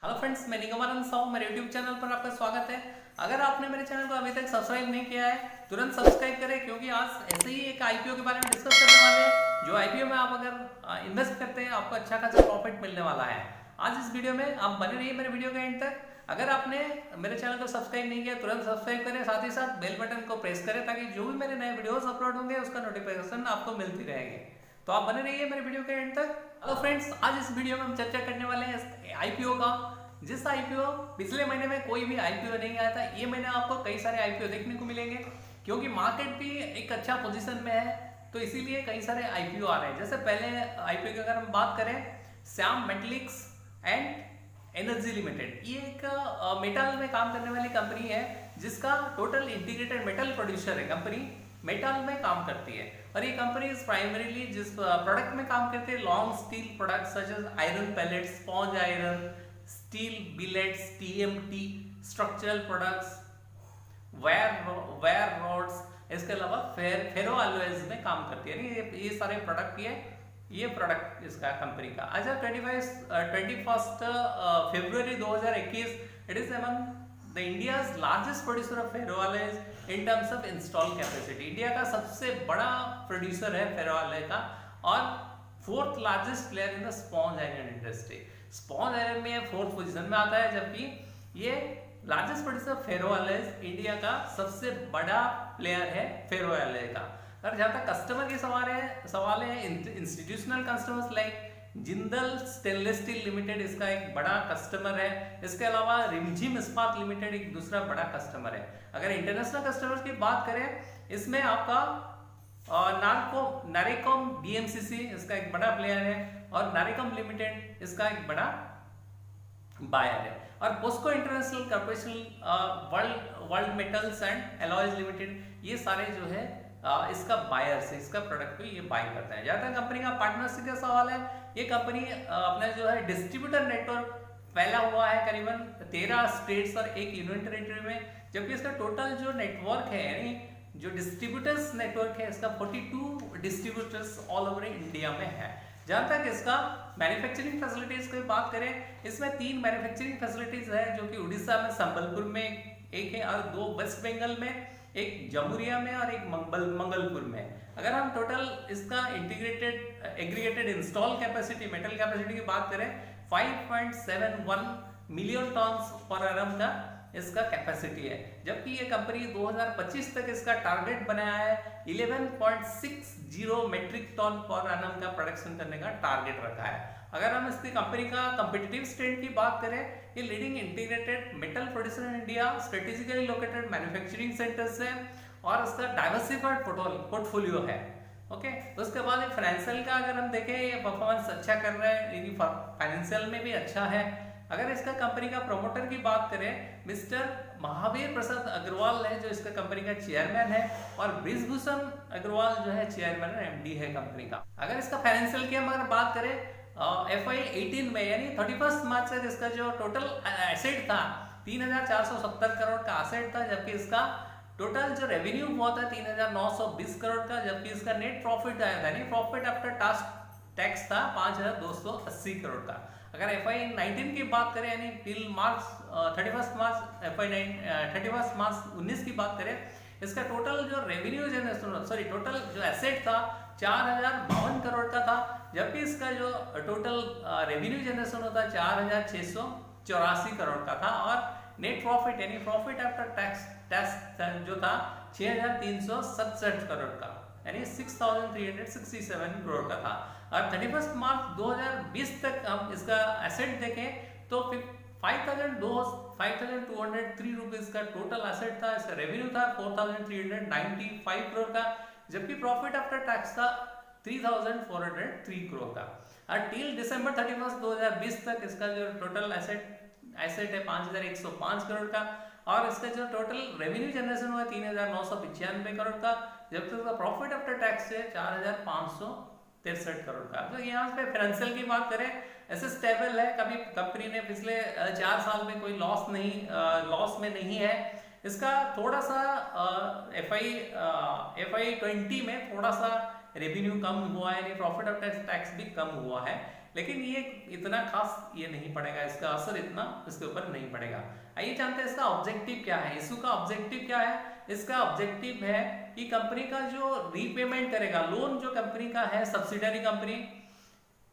Hello friends, मैं निगमानंद साहू, मेरे YouTube channel पर आपका स्वागत है। अगर आपने मेरे चैनल को अभी तक सब्सक्राइब नहीं किया है, तुरंत सब्सक्राइब करें, क्योंकि आज ऐसे ही एक आईपीओ के बारे में डिस्कस करने वाले हैं। जो आईपीओ में आप अगर इन्वेस्ट करते हैं, आपको अच्छा खासा प्रॉफिट मिलने वाला है। आज इस वीडियो में आप बने रहिए मेरे वीडियो के एंड तक। अगर आपने मेरे चैनल को सब्सक्राइब नहीं किया, तुरंत सब्सक्राइब करें, साथ ही साथ बेल बटन को प्रेस करें, ताकि जो भी मेरे नए वीडियोस अपलोड होंगे उसका नोटिफिकेशन आपको मिलती रहेगी। तो आप बने रहिए मेरे वीडियो के एंड तक। हेलो फ्रेंड्स, आज इस वीडियो में हम चर्चा करने वाले हैं आईपीओ का। जिस आईपीओ पिछले महीने में कोई भी आईपीओ नहीं आया था, ये महीने आपको कई सारे आईपीओ देखने को मिलेंगे, क्योंकि मार्केट भी एक अच्छा पोजीशन में है, तो इसीलिए कई सारे आईपीओ आ रहे हैं। जैसे पहले आईपीओ की अगर हम बात करें, श्याम मेटलिक्स एंड एनर्जी लिमिटेड, ये एक मेटल में काम करने वाली कंपनी है, जिसका टोटल इंटीग्रेटेड मेटल प्रोड्यूसर है। कंपनी मेटल में काम करती है, और ये कंपनी प्राइमरीली जिस प्रोडक्ट में काम करती है, long steel product such as iron pellet, sponge iron, steel billets, TMT, structural products, wire rods, इसके अलावा फेरो एलॉयज में काम करती है। ये सारे प्रोडक्ट ये प्रोडक्ट इसका कंपनी का। आज 21 फरवरी 2021, it is among the India's largest producer of ferro alloys in terms of install capacity. India का सबसे बड़ा प्रोड्यूसर है फेरो एलॉय का, और fourth largest player in the sponge iron industry. Sponge iron में फोर्थ पोजीशन में आता है, जबकि ये largest producer ferro alloys, India का सबसे बड़ा प्लेयर है फेरो एलॉय का। और जहां तक कस्टमर के सवाल है, institutional customers like Jindal stainless steel limited इसका एक बड़ा कस्टमर है। इसके अलावा रिमझिम इस्पात लिमिटेड एक दूसरा बड़ा कस्टमर है। अगर इंटरनेशनल कस्टमर्स की बात करें, इसमें आपका नारेकॉम डीएमसीसी इसका एक बड़ा प्लेयर है, और नारेकॉम लिमिटेड इसका एक बड़ा बायर है। और POSCO International Corporation, World Metals and Alloys Limited, ये सारे जो है इसका बायर्स है, इसका प्रोडक्ट को ये बाय करते हैं। जहां तक कंपनी का पार्टनरशिप का सवाल है, ये कंपनी अपना जो है डिस्ट्रीब्यूटर नेटवर्क फैला हुआ है करीबन 13 स्टेट्स और एक यूनियन टेरिटरी में, जबकि इसका टोटल जो नेटवर्क है, यानी जो डिस्ट्रीब्यूटर्स नेटवर्क है, इसका 42 डिस्ट्रीब्यूटर्स ऑल ओवर इंडिया में है। जहां तक इसका मैन्युफैक्चरिंग फैसिलिटीज की बात करें, इसमें 3 मैन्युफैक्चरिंग फैसिलिटीज है, जो कि उड़ीसा में संबलपुर में एक है, और 2 वेस्ट बंगाल में, एक जमुरिया में और एक मंगलपुर में। अगर हम टोटल इसका aggregated install capacity, metal capacity की बात करें, 5.71 मिलियन टन्स पर एनम का इसका कैपेसिटी है, जबकि ये कंपनी 2025 तक इसका टारगेट बनाया है 11.60 मेट्रिक टन पर एनम का प्रोडक्शन करने का टारगेट रखा है। अगर हम इसकी कंपनी का कंपिटिटिव स्ट्रेंथ की बात करें, ये leading integrated metal producer in India, strategically located manufacturing centres है, और इसका डाइवर्सिफाइड पोर्टफोलियो है। ओके, तो उसके बाद फाइनेंशियल का अगर हम देखें, ये परफॉर्मेंस अच्छा कर रहा है, फाइनेंशियल में भी अच्छा है। अगर इसका कंपनी का प्रमोटर की बात करें, मिस्टर महावीर प्रसाद अग्रवाल है, जो इसका कंपनी का चेयरमैन है, और ब्रिजभूषण अग्रवाल जो है चेयरमैन और एमडी है कंपनी का। अगर इसका फाइनेंशियल की हम अगर बात करें, FY 18 में, यानी 31 मार्च तक इसका जो टोटल एसेट था 3470 करोड़ का एसेट था, जबकि इसका टोटल जो रेवेन्यू हुआ था 3920 करोड़ का, जबकि इसका नेट प्रॉफिट आया था, यानी प्रॉफिट आफ्टर टैक्स था 5280 करोड़ का। अगर FY 19 की बात करें, यानी टिल 31 मार्च 19 की बात करें, इसका टोटल जो रेवेन्यू जनरेशन, टोटल जो एसेट था 4052 करोड़ का था, जबकि इसका जो टोटल रेवेन्यू जनरेशन होता है 4684 करोड़ का था, और नेट प्रॉफिट यानी प्रॉफिट आफ्टर टैक्स जो था 6367 करोड़ का, यानी 6367 करोड़ का था। और 31 मार्च 2020 तक हम इसका एसेट देखें तो 5203 रुपीज का टोटल एसेट था। इसका रेवेन्यू था 4395 करोड़ का, जबकि प्रॉफिट आफ्टर टैक्स था 3403 करोड़ का। और टिल दिसंबर 31 2020 तक इसका जो टोटल एसेट है 5105 करोड़ का, और इसका जो टोटल रेवेन्यू जनरेशन हुआ 3995 करोड़ का, जबकि इसका प्रॉफिट आफ्टर टैक्स है 4563 करोड़ का। तो यहाँ पे फाइनेंशियल की बात करें, ऐसे स्टेबल है, कभी कंपनी ने पिछले 4 साल में कोई लॉस में नहीं है। इसका थोड़ा सा FY 20 में थोड़ा सा रेवेन्यू कम हुआ है, यानी प्रॉफिट आफ्टर टैक्स भी कम हुआ है, लेकिन ये इतना खास ये नहीं पड़ेगा, इसका असर इतना इसके ऊपर नहीं पड़ेगा। आइए जानते हैं इसका ऑब्जेक्टिव क्या है। इशू का ऑब्जेक्टिव क्या है? इसका ऑब्जेक्टिव है कि कंपनी का जो रीपेमेंट करेगा, लोन जो कंपनी का है, सब्सिडरी कंपनी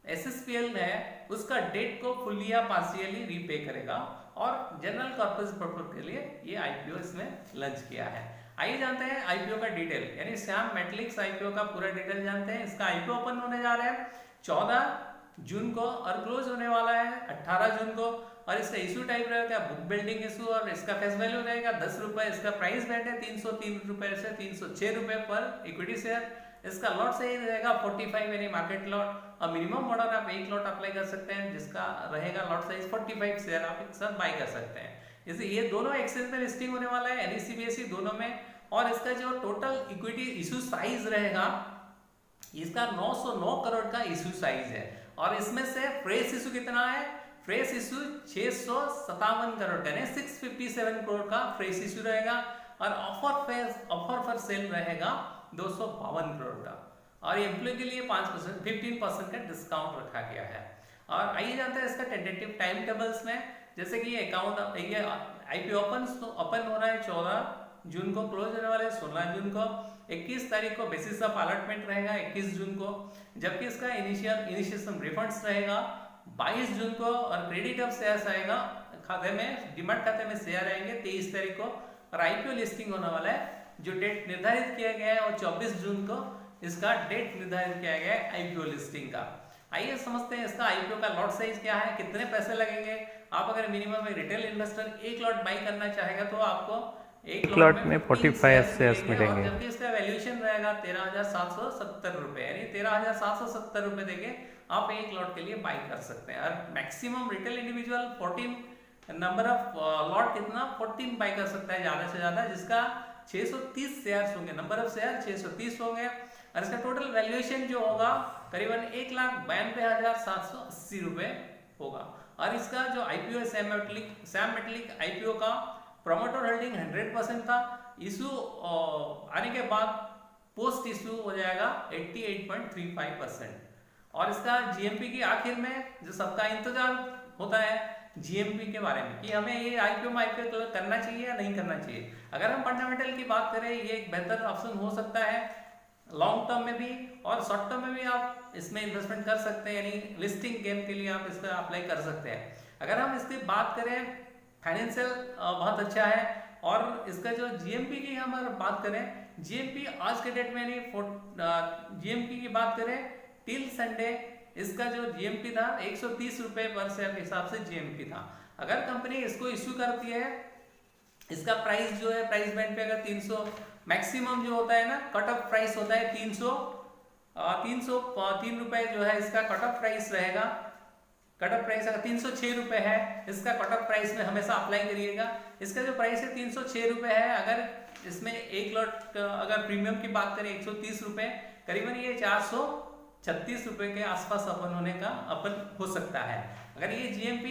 SSPL है, उसका डेट को फुल्ली या पार्शियली रीपे करेगा और जनरल कॉर्पस पर्पस के लिए ये IPO इसमें लॉन्च किया है। आइए जानते हैं IPO का डिटेल, यानी श्याम मेटलिक्स IPO का पूरा डिटेल जानते हैं। इसका IPO ओपन होने जा रहा है 14 जून को और क्लोज होने वाला है 18 जून को। और इसका इशू टाइप रहेगा बुक बिल्डिंग इशू और इसका फेस वैल्यू रहेगा 10 रुपए। इसका प्राइस बैंड है 303 रुपए से 306 रुपए पर इक्विटी शेयर। इसका लॉट साइज रहेगा 45 यानी मार्केट लॉट और मिनिमम ऑर्डर आप एक लॉट अप्लाई कर सकते हैं जिसका रहेगा लॉट साइज 45 शेयर आप एक साथ बाय कर सकते हैं। जैसे ये दोनों एक्सचेंज में लिस्टिंग होने वाला है, NSE BSE दोनों में। और इसका जो टोटल इक्विटी इशू साइज रहेगा, इसका 909 करोड़ का इशू साइज है। और इसमें से फ्रेश इशू कितना है? फ्रेश इशू 657 करोड़ का, यानी 657 करोड़ का फ्रेश इशू रहेगा। और ऑफर फॉर सेल रहेगा 252 करोड़ का। और एम्प्लॉय के लिए 15% का डिस्काउंट रखा गया है। और आइए जानते हैं इसका टेंटेटिव टाइम टेबल्स में। जैसे कि ये अकाउंट ये IPO ओपन हो रहा है 14 जून को, क्लोज होने वाले 16 जून को। 21 तारीख को बेसिस ऑफ अलॉटमेंट रहेगा 21 जून को, जबकि इसका इनिशिएशन रिफंड्स रहेगा 22 जून को। और क्रेडिट ऑफ शेयर्स आएगा खाते में, डिमैट खाते में शेयर आएंगे 23 तारीख को। और IPO लिस्टिंग होने वाला है, जो डेट निर्धारित किया गया है और 24 जून को इसका डेट निर्धारित किया गया है IPO लिस्टिंग का। आइए समझते हैं इसका IPO का लॉट साइज क्या है, कितने पैसे लगेंगे। आप अगर मिनिमम एक रिटेल इन्वेस्टर एक लॉट बाई करना चाहेगा तो आपको एक लॉट में 45 शेयर्स मिलेंगे। जबकि इसका वैल्यूएशन रहेगा 13,770 रुपए, यानी 13,770 रुपए देके आप एक लॉट के लिए बाई कर सकते हैं। और maximum retail individual 14 number of lot कितना 14 बाई कर सकता है ज्यादा से ज्यादा, जिसका 630 शेयर्स होंगे, नंबर ऑफ शेयर 630 होंगे। और इसका टोटल वैल्यूएशन जो होगा करीबन 1,92,780 रुपए होगा। और इसका जो IPO है सैम मेटलिक IPO का प्रोमोटर होल्डिंग 100% था। इशू आने के बाद पोस्ट इशू हो जाएगा 88.35%। और इसका GMP की आखिर में जो सबका इंतजार होता है GMP के बारे में कि हमें ये IPO में IPO करना चाहिए या नहीं करना चाहिए। अगर हम फंडामेंटल की बात करें, ये एक बेहतर ऑप्शन हो सकता है लॉन्ग टर्म में भी और शॉर्ट टर्म में भी आप इसमें इन्वेस्टमेंट कर सकते हैं, यानी लिस्टिंग गेम के लिए आप इसका अप्लाई कर सकते हैं। अगर हम इसकी बात करें, फाइनेंशियल बहुत अच्छा है। और इसका जो GMP की हम अगर बात करें, GMP आज के डेट में GMP की बात करें टिल संडे इसका जो GMP था 130 रुपए पर शेयर के हिसाब से GMP था। अगर कंपनी इसको इश्यू करती है, इसका प्राइस जो है प्राइस बैंड पे अगर 300 मैक्सिमम जो होता है ना कट ऑफ प्राइस होता है 303 रुपए जो है इसका कट ऑफ प्राइस रहेगा। कट ऑफ प्राइस अगर 306 रुपए है, इसका कट ऑफ प्राइस में हमेशा अप्लाई करिएगा। इसका जो प्राइस है 306 रुपए है। अगर इसमें एक लॉट अगर प्रीमियम की बात करें 130 रुपए, करीबन ये 436 रुपए के आसपास अपन हो सकता है। अगर ये GMP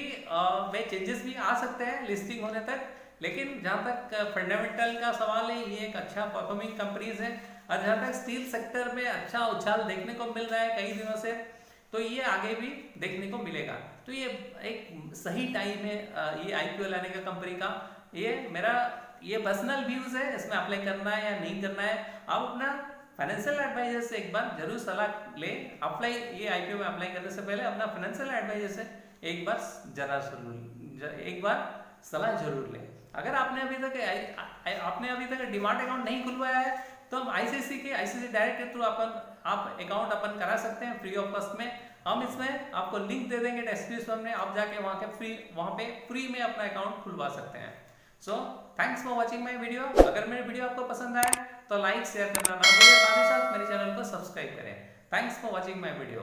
में चेंजेस भी आ सकते हैं लिस्टिंग होने तक, लेकिन जहां तक फंडामेंटल का सवाल है, ये एक अच्छा परफॉर्मिंग कंपनीज है। और जहां तक स्टील सेक्टर में अच्छा उछाल देखने को मिल रहा है कई दिनों से, तो ये आगे भी देखने को मिलेगा। तो ये एक सही टाइम है ये IPO लाने का कंपनी का। ये मेरा पर्सनल व्यूज है, इसमें अप्लाई करना है या नहीं करना है आप अपना फाइनेंशियल एडवाइजर से एक बार जरूर सलाह ले। ये IPO में अप्लाई करने से पहले अपना फाइनेंशियल एडवाइजर से एक बार सलाह जरूर ले। अगर आपने अभी तक डिमार्ट अकाउंट नहीं खुलवाया है तो हम ICICI डायरेक्ट के थ्रू आप अकाउंट करा सकते हैं फ्री ऑफ कॉस्ट में। हम इसमें आपको लिंक दे देंगे डिस्क्रिप्शन में, आप जाके वहां पे फ्री में अपना अकाउंट खुलवा सकते हैं। So thanks for watching my video. अगर मेरे वीडियो आपको पसंद आए तो लाइक शेयर करना ना भूलिए, साथ ही साथ मेरे चैनल को सब्सक्राइब करें। Thanks for watching my video.